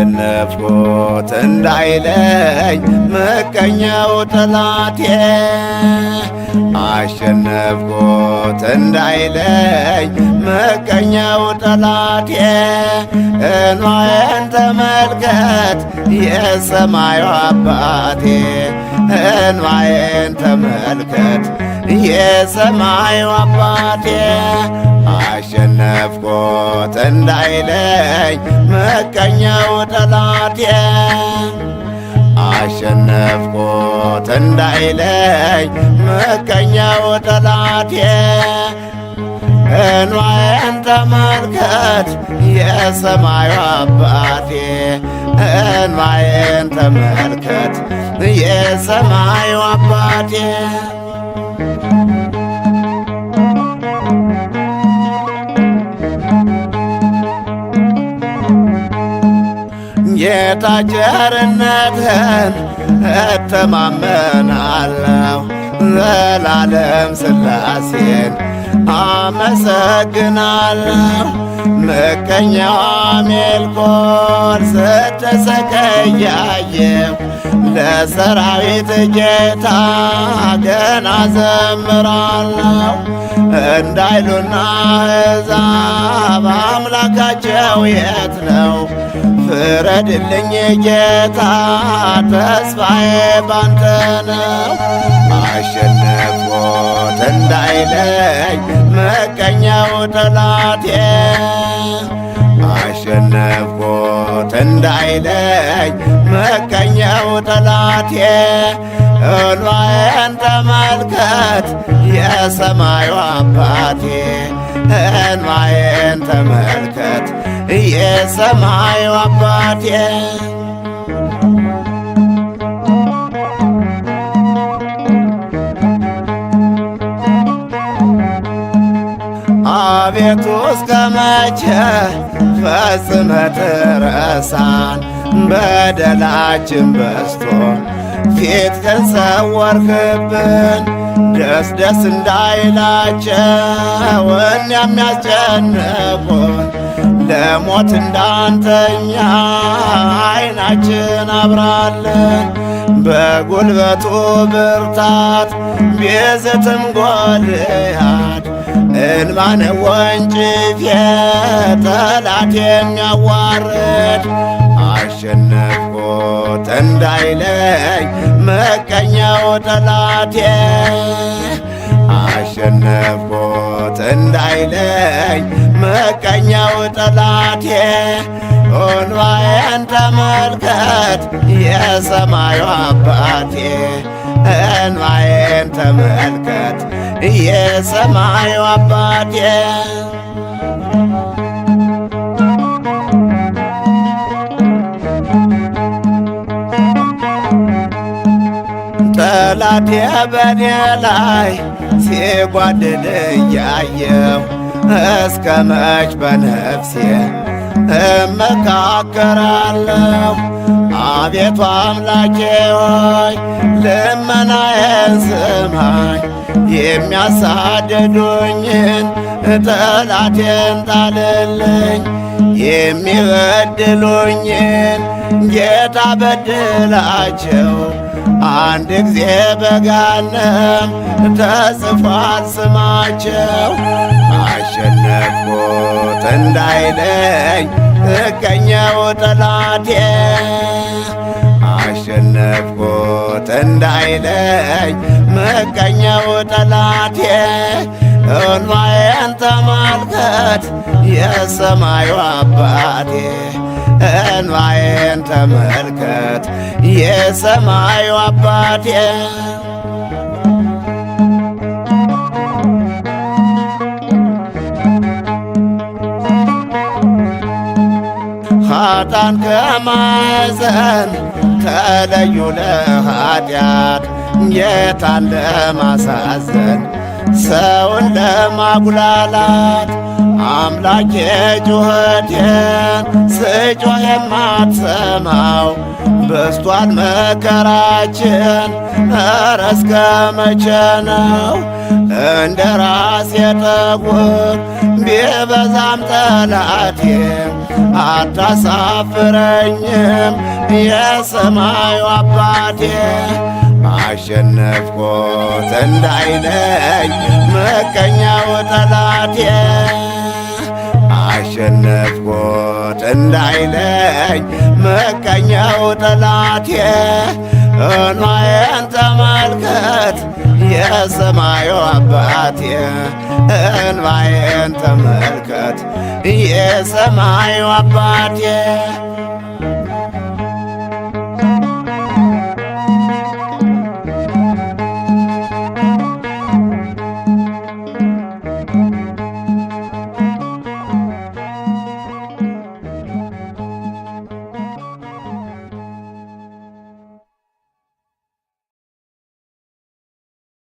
አሸነፍኩት እንዳይለኝ ምቀኛው ጠላቴ አሸነፍኩት እንዳይለኝ ምቀኛው ጠላቴ እንባዬን ተመልከት የሰማዩ አባቴ እንባዬን ተመልከት የሰማዩ አባቴ አሸነፍኩት እንዳይለኝ ምቀኛው ጠላቴ አሸነፍኩት እንዳይለኝ ምቀኛው ጠላቴ እንባዬን ተመልከት የሰማዩ አባቴ እንባዬን ተመልከት የሰማዩ አባቴ ጌታ ቸርነትህን እተማመናለሁ ዘላለም ሥላሴን አመሰግናለሁ። ምቀኛው ሜልኮል ስትሰቃያየሁ ለሰራዊት ጌታ ገና ዘምራለሁ። እንዳይሉና አሕዛብ አምላካቸው የት ነው? ፍረድልኝ ጌታ ተስፋዬ ባንተ ነው። አሸነፍኩት እንዳይለኝ ምቀኛው ጠላቴ አሸነፍኩት እንዳይለኝ ምቀኛው ጠላቴ እንባዬን ተመልከት የሰማዩ አባቴ እንባዬን ተመልከት የሰማዩ አባቴ አቤቱ እስከ መቼ ፈጽመህ ትረሳን? በደላችን በዝቶ ፊትህን ሰወርክብን። ደስ ደስ እንዳይላቸው የሚያስጨንቁን ለሞት እንዳንተኛ ዓይናችን አብራለን። በጉልበቱ ብርታት ቢዝትም ጎልያድ እንባነ ወንጭፌ ጠላት የሚያዋርድ አሸነፍኩት እንዳይለኝ ምቀኛው ጠላቴ አሸነፍኩት እንዳይለኝ ምቀኛው ጠላቴ እንባዬን ተመልከት የሰማዩ አባቴ እንባዬን ተመልከት የሰማዩ አባቴ ጠላቴ በኔ ላይ ሲጓድል እያየሁ እስከ መች በነፍሴ እመካከራለሁ? አቤቱ አምላኬ ሆይ ልመናዬን ስማኝ። የሚያሳድዱኝን ጠላቴን ጣልልኝ። የሚበድሉኝን ጌታ በድላቸው። አንድ ጊዜ በገሃነም ተጽፏል ስማቸው። አሸነፍኩት እንዳይለኝ ምቀኛው ጠላቴ አሸነፍኩት እንዳይለኝ ምቀኛው ጠላቴ እንባዬን ተመልከት የሰማዩ አባቴ እንባዬን ተመልከት የሰማዩ አባቴ ኃጥአን ከማዘን ተለዩ ለኃጢአት ጌታን ለማሳዘን ሰውን ለማጉላላት አምላኬ ጩኸቴን ስጮህ የማትሰማው በስቷል መከራችን ኧረ እስከ መቼ ነው? እንደ ራሴ ጠጉር ቢበዛም ጠላቴ አታሳፍረኝም የሰማዩ አባቴ። አሸነፍኩት እንዳይለኝ ምቀኛው ጠላቴ አሸነፍኩት እንዳይለኝ ምቀኛው ጠላቴ። እንባዬን ተመልከት የሰማዩ አባቴ እንባዬን ተመልከት የሰማዩ አባቴ